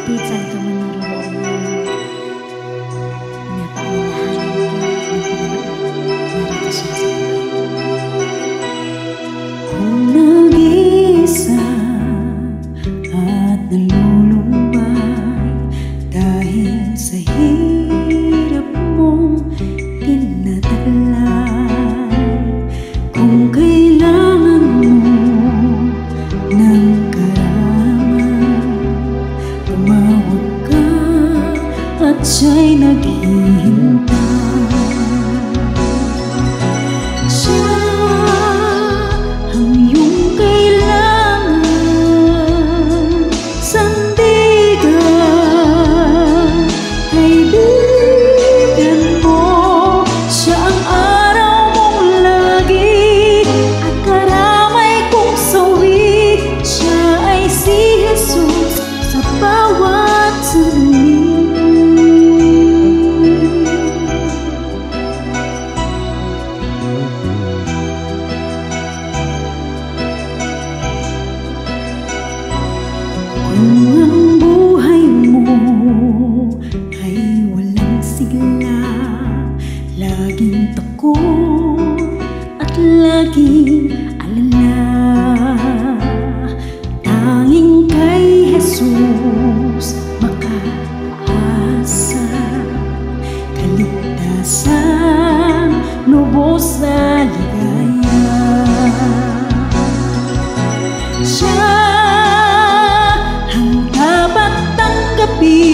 kapatid, saan ka man naroon, pinapaalalahanan ka ng Panginoon. Narito siya sa buhay. Kung nag-iisa at nalulumbay dahil sa hirap mong tinataglay, kung kailangan mo ng tumawag ka at siya'y naghihintay. Siya ang iyong kailangan, sandigan, kaibigan mo. Siya ang araw mong lagi at karamay kong sawi. Siya ay si Jesus sa bawat sandali. Kung ang buhay mo ay walang sigla, laging takot at laging alala, tanging kay Jesus makaasa, kaligtasan, lubos na ligaya. Siya ang dapat tanggapin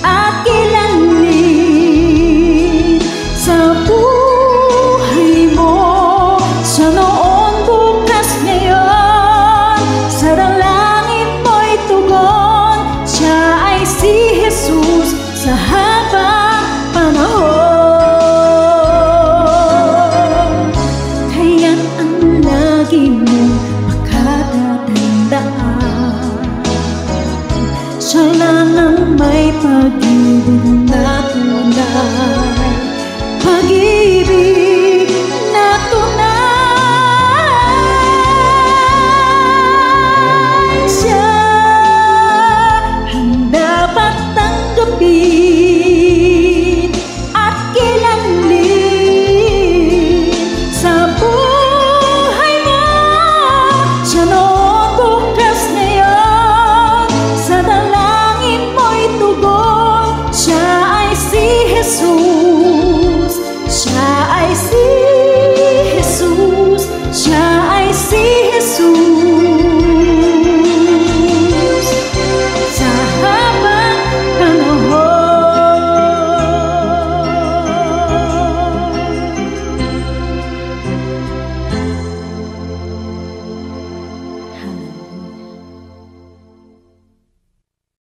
at kilalanin sa buhay mo. Siya noon, bukas, ngayon, sa dalangin mo'y tugon. Siya ay si Jesus sa habang panahon.